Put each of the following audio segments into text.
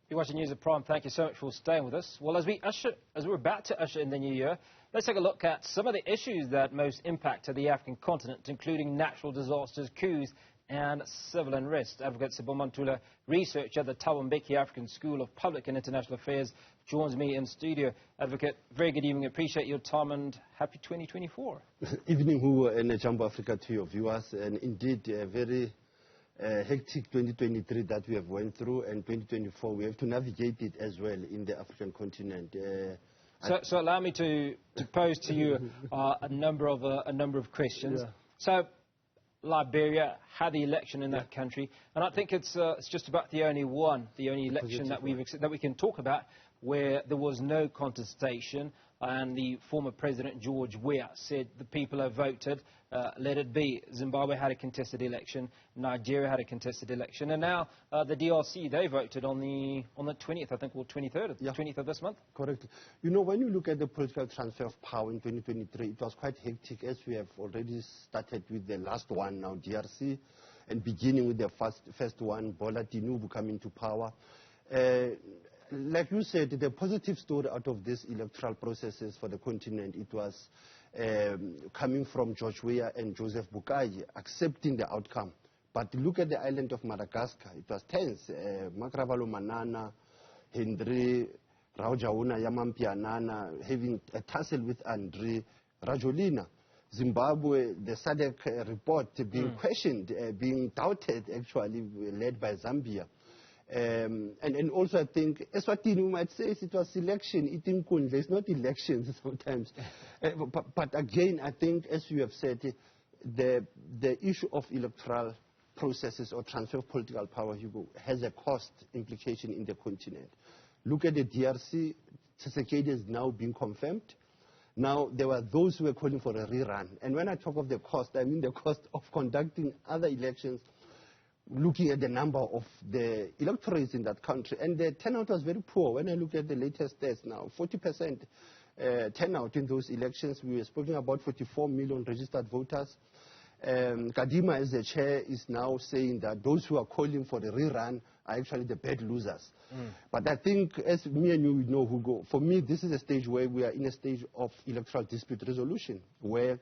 You're watching News at Prime. Thank you so much for staying with us. Well, as we're about to usher in the new year, let's take a look at some of the issues that most impact the African continent, including natural disasters, coups, and civil unrest. Advocate Sipho Mantula, researcher at the Thabo Mbeki African School of Public and International Affairs, joins me in studio. Advocate, very good evening. Appreciate your time and happy 2024. Evening, Hugo, and Jumbo Africa to your viewers. And indeed, a very hectic 2023 that we have went through, and 2024 we have to navigate it as well in the African continent. So allow me to pose to you a number of questions. Yeah. So Liberia had the election in that country, and I think it's just about the only election that we can talk about where there was no contestation, and the former President George Weah said the people have voted, let it be. Zimbabwe had a contested election, Nigeria had a contested election, and now the DRC, they voted on the 20th, I think, or 23rd, yeah. 20th of this month. Correct. You know, when you look at the political transfer of power in 2023, it was quite hectic, as we have already started with the last one now, DRC, and beginning with the first one, Bola Tinubu coming to power. Like you said, the positive story out of these electoral processes for the continent, it was coming from George Weah and Joseph Boakai accepting the outcome. But look at the island of Madagascar. It was tense. Makravalo Manana, Hendry, Raujauna, Yamampianana, having a tussle with Andre Rajolina. Zimbabwe, the SADC report being questioned, being doubted, actually, led by Zambia. And also I think, Eswatini, we might say it was election, eating kun. There's not elections sometimes. But again, I think, as you have said, the issue of electoral processes or transfer of political power, Hugo, has a cost implication in the continent. Look at the DRC. Tshisekedi is now being confirmed. Now, there were those who were calling for a rerun. And when I talk of the cost, I mean the cost of conducting other elections, looking at the number of the electorates in that country. And the turnout was very poor. When I look at the latest stats now, 40% turnout in those elections. We were speaking about 44 million registered voters. Kadima, as the chair, is now saying that those who are calling for the rerun are actually the bad losers. But I think, as me and you know, Hugo, for me, this is a stage where we are in a stage of electoral dispute resolution, where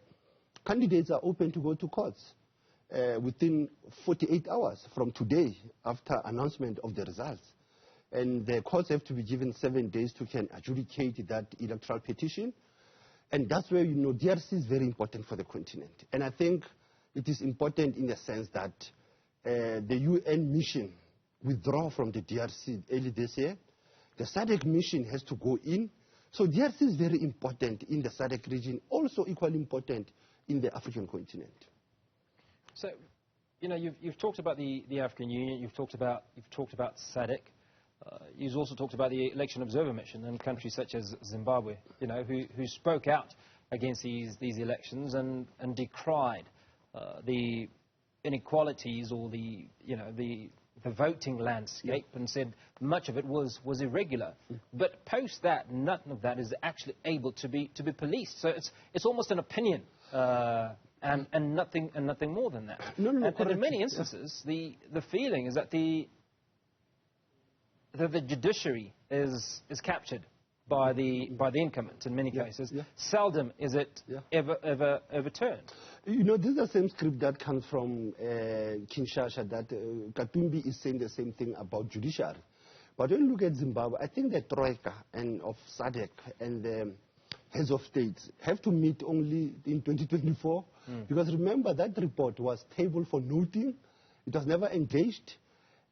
candidates are open to go to courts. Within 48 hours from today, after announcement of the results. And the courts have to be given 7 days to can adjudicate that electoral petition. And that's where, you know, DRC is very important for the continent. And I think it is important in the sense that the UN mission withdraw from the DRC early this year. The SADC mission has to go in. So DRC is very important in the SADC region, also equally important in the African continent. So, you know, you've talked about the African Union. You've talked about SADC. You've also talked about the election observer mission in countries such as Zimbabwe. You know, who spoke out against these elections and decried the inequalities or the voting landscape, and said much of it was irregular. But post that, none of that is actually able to be policed. So it's almost an opinion. And nothing more than that. No, and in many instances, the feeling is that the judiciary is captured by the incumbent in many cases. Yeah. Seldom is it ever overturned. You know, this is the same script that comes from Kinshasa, that Katumbi is saying the same thing about judiciary. But when you look at Zimbabwe, I think the Troika and of SADC and the heads of states have to meet only in 2024, because remember that report was tabled for noting. It was never engaged.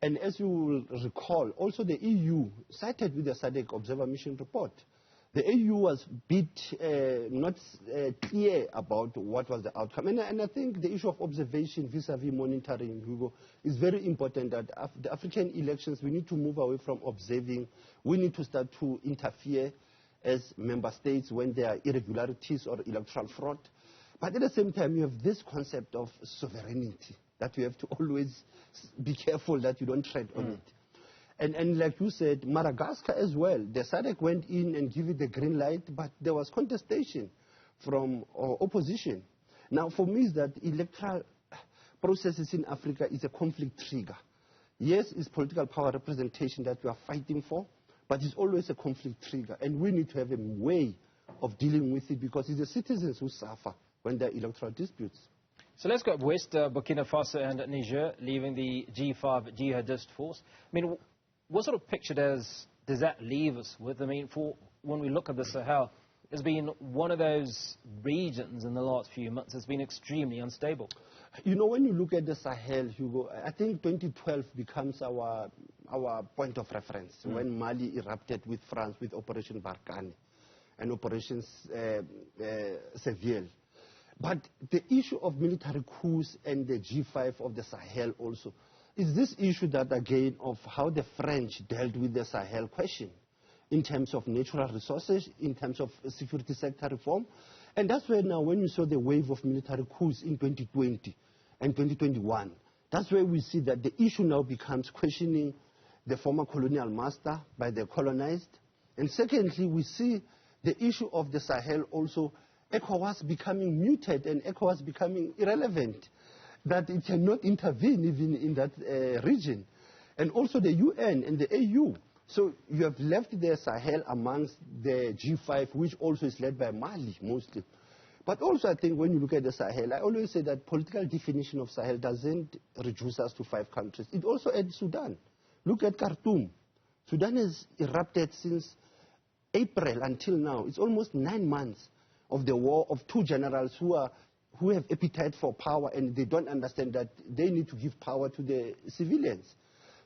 And as you will recall, also the EU sided with the SADC Observer Mission report. The EU was not clear about what was the outcome. And I think the issue of observation vis-a-vis monitoring, Hugo, is very important. That the African elections, we need to move away from observing. We need to start to interfere as member states when there are irregularities or electoral fraud. But at the same time, you have this concept of sovereignty, that you have to always be careful that you don't tread on it. And like you said, Madagascar as well, the SADC went in and gave it the green light, but there was contestation from opposition. Now, for me, is that electoral processes in Africa is a conflict trigger. Yes, it's political power representation that we are fighting for, but it's always a conflict trigger, and we need to have a way of dealing with it because it's the citizens who suffer when there are electoral disputes. So let's go west, Burkina Faso and Niger, leaving the G5 jihadist force. I mean, what sort of picture does that leave us with? I mean, when we look at the Sahel, it's been one of those regions in the last few months that's been extremely unstable. You know, when you look at the Sahel, Hugo, I think 2012 becomes our point of reference when Mali erupted with France with Operation Barkhane and Operation Seville. But the issue of military coups and the G5 of the Sahel also is this issue that, again, of how the French dealt with the Sahel question in terms of natural resources, in terms of security sector reform. And that's where now, when you saw the wave of military coups in 2020 and 2021, that's where we see that the issue now becomes questioning the former colonial master by the colonized. And secondly, we see the issue of the Sahel also, ECOWAS becoming muted and ECOWAS becoming irrelevant, that it cannot intervene even in that region. And also the UN and the AU. So you have left the Sahel amongst the G5, which also is led by Mali mostly. But also I think when you look at the Sahel, I always say that political definition of Sahel doesn't reduce us to 5 countries. It also adds Sudan. Look at Khartoum. Sudan has erupted since April until now. It's almost 9 months of the war of 2 generals who have appetite for power, and they don't understand that they need to give power to the civilians.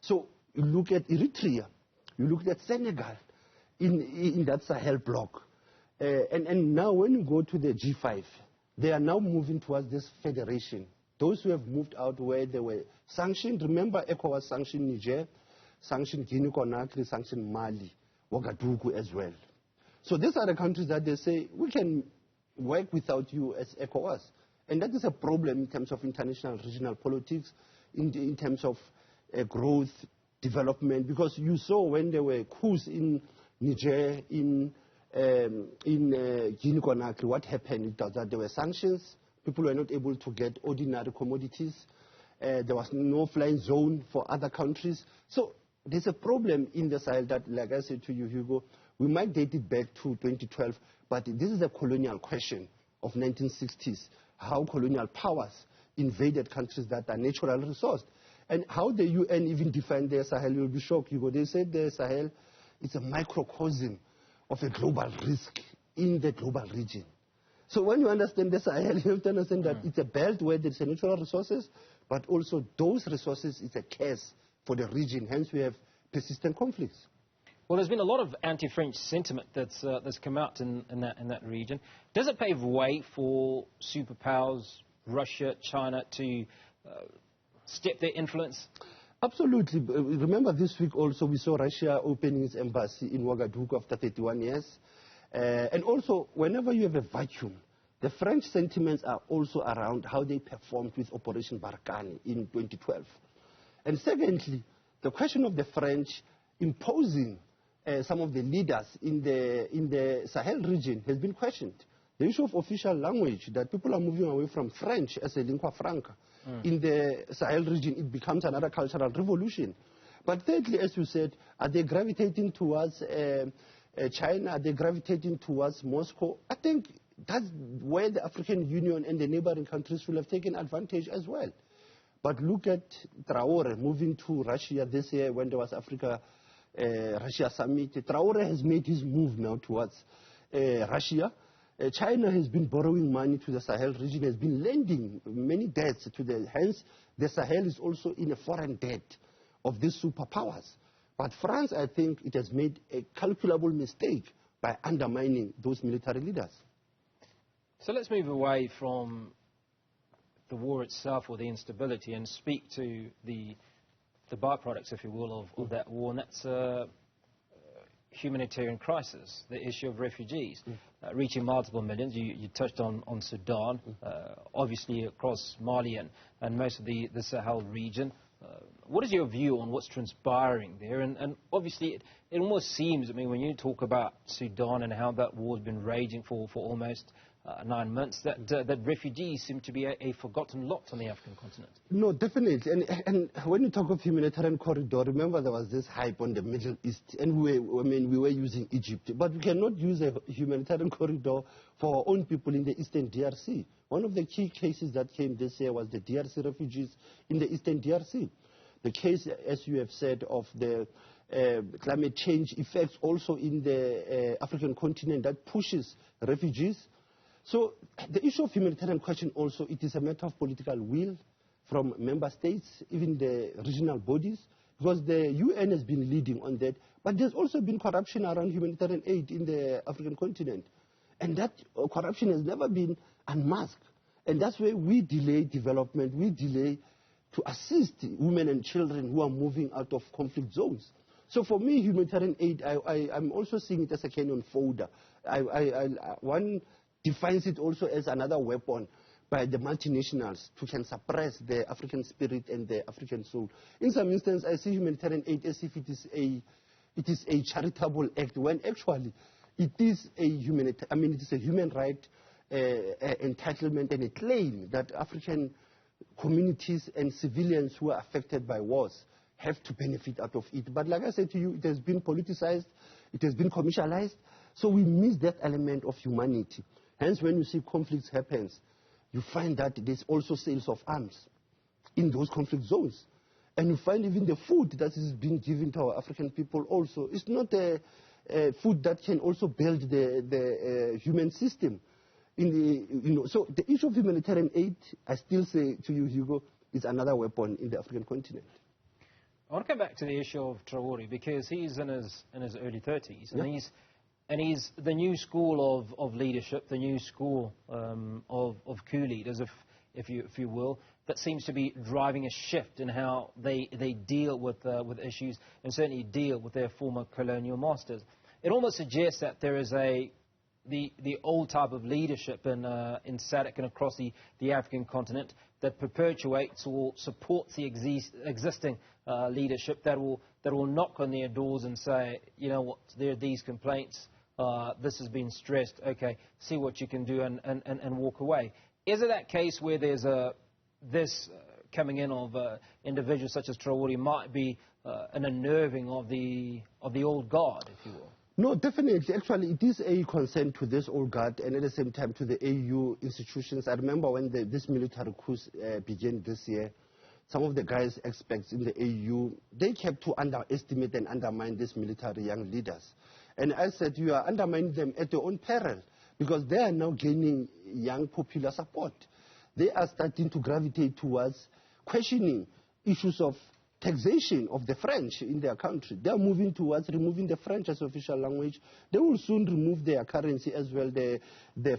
So you look at Eritrea. You look at Senegal in that Sahel bloc. And now when you go to the G5, they are now moving towards this federation. Those who have moved out where they were sanctioned, remember ECOWAS sanctioned Niger, sanctioned Guinea-Conakry, sanctioned Mali, Ouagadougou as well. So these are the countries that they say, we can work without you as ECOWAS. And that is a problem in terms of international regional politics, in terms of growth, development, because you saw when there were coups in Niger, in Guinea-Conakry, what happened was that there were sanctions, people were not able to get ordinary commodities, there was no flying zone for other countries. So there's a problem in the Sahel that, like I said to you, Hugo, we might date it back to 2012, but this is a colonial question of 1960s, how colonial powers invaded countries that are natural resources. And how the UN even defined the Sahel, you'll be shocked, Hugo. They said the Sahel is a microcosm of a global risk in the global region. So when you understand the Sahel, you have to understand that it's a belt where there's natural resources, but also those resources is a curse for the region. Hence, we have persistent conflicts. Well, there's been a lot of anti-French sentiment that's come out in that region. Does it pave way for superpowers, Russia, China, to step their influence? Absolutely. Remember this week also we saw Russia opening its embassy in Ouagadougou after 31 years. And also, whenever you have a vacuum, the French sentiments are also around how they performed with Operation Barkhane in 2012. And secondly, the question of the French imposing some of the leaders in the Sahel region has been questioned. The issue of official language, that people are moving away from French as a lingua franca. In the Sahel region, it becomes another cultural revolution. But thirdly, as you said, are they gravitating towards China? Are they gravitating towards Moscow? I think that's where the African Union and the neighboring countries will have taken advantage as well. But look at Traore moving to Russia this year when there was Africa-Russia summit. Traore has made his move now towards Russia. China has been borrowing money to the Sahel region, has been lending many debts to the, hence the Sahel is also in a foreign debt of these superpowers. But France, I think it has made a calculable mistake by undermining those military leaders. So let's move away from the war itself or the instability and speak to the byproducts, if you will, of that war, and that's humanitarian crisis, the issue of refugees, reaching multiple millions. You touched on Sudan, obviously across Mali and most of the Sahel region. What is your view on what's transpiring there? And obviously it almost seems, I mean, when you talk about Sudan and how that war has been raging for almost 9 months, that refugees seem to be a forgotten lot on the African continent. No, definitely. And when you talk of humanitarian corridor, remember there was this hype on the Middle East, and we were using Egypt. But we cannot use a humanitarian corridor for our own people in the Eastern DRC. One of the key cases that came this year was the DRC refugees in the Eastern DRC. The case, as you have said, of the climate change effects also in the African continent that pushes refugees. So the issue of humanitarian question also, it is a matter of political will from member states, even the regional bodies, because the UN has been leading on that. But there's also been corruption around humanitarian aid in the African continent. And that corruption has never been unmasked. And that's where we delay development, we delay to assist women and children who are moving out of conflict zones. So for me, humanitarian aid, I'm also seeing it as a cannon fodder. One defines it also as another weapon by the multinationals to can suppress the African spirit and the African soul. In some instances, I see humanitarian aid as if it is a charitable act, when actually it is a human right entitlement and a claim that African communities and civilians who are affected by wars have to benefit out of it. But like I said to you, it has been politicized, it has been commercialized, so we miss that element of humanity. Hence, when you see conflicts happen, you find that there's also sales of arms in those conflict zones. And you find even the food that is being given to our African people also. It's not a food that can also build the human system. So the issue of humanitarian aid, I still say to you, Hugo, is another weapon in the African continent. I want to come back to the issue of Traore, because he's in his early 30s, and he's the new school of leadership, the new school of coup leaders, if you will, that seems to be driving a shift in how they deal with issues, and certainly deal with their former colonial masters. It almost suggests that there is the old type of leadership in SADC and across the African continent that perpetuates or supports the existing leadership that will knock on their doors and say, you know what, there are these complaints, this has been stressed, okay, see what you can do and walk away. Is it that case where there's this coming in of individuals such as Traore might be an unnerving of the old guard, if you will? No, definitely. Actually, it is a concern to this old guard and at the same time to the AU institutions. I remember when this military coup began this year, some of the guys, experts in the AU, they kept to underestimate and undermine these military young leaders. And I said, you are undermining them at your own peril, because they are now gaining young popular support. They are starting to gravitate towards questioning issues of taxation of the French in their country. They are moving towards removing the French as official language. They will soon remove their currency as well, the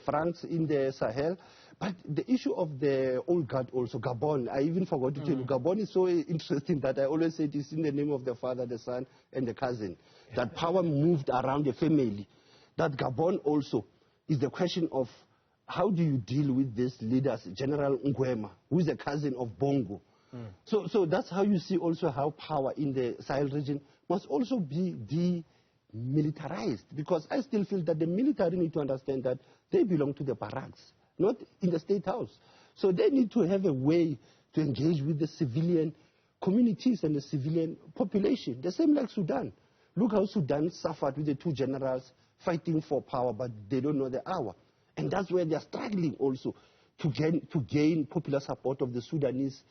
francs in the Sahel. But the issue of the old guard also, Gabon, I even forgot to tell you, Gabon is so interesting that I always say it is in the name of the father, the son, and the cousin. That power moved around the family. That Gabon also is the question of how do you deal with these leaders, General Nguema, who is a cousin of Bongo. So that's how you see also how power in the Sahel region must also be demilitarized, because I still feel that the military need to understand that they belong to the barracks, not in the state house. So they need to have a way to engage with the civilian communities and the civilian population, the same like Sudan. Look how Sudan suffered with the two generals fighting for power, but they don't know the hour. And that's where they are struggling also to gain popular support of the Sudanese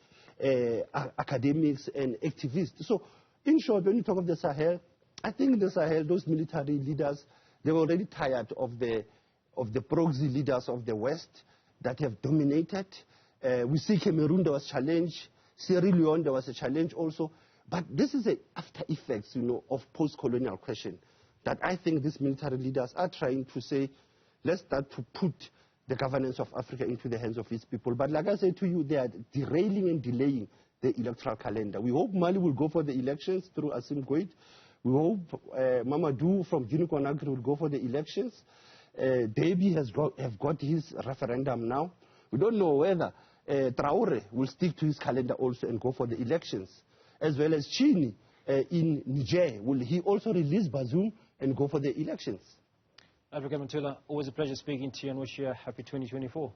academics and activists. So, in short, when you talk of the Sahel, I think in the Sahel, those military leaders, they were already tired of the proxy leaders of the West that have dominated. We see Cameroon, there was challenge. Sierra Leone, there was a challenge also. But this is the after effects, of post-colonial question that I think these military leaders are trying to say, let's start to put the governance of Africa into the hands of its people. But like I said to you, they are derailing and delaying the electoral calendar. We hope Mali will go for the elections through Assimi Goïta. We hope Mamadou from Guinea-Conakry will go for the elections. Déby have got his referendum now. We don't know whether Traore will stick to his calendar also and go for the elections, as well as Chini in Niger. Will he also release Bazoum and go for the elections? Africa Mantula, always a pleasure speaking to you and wish you a happy 2024.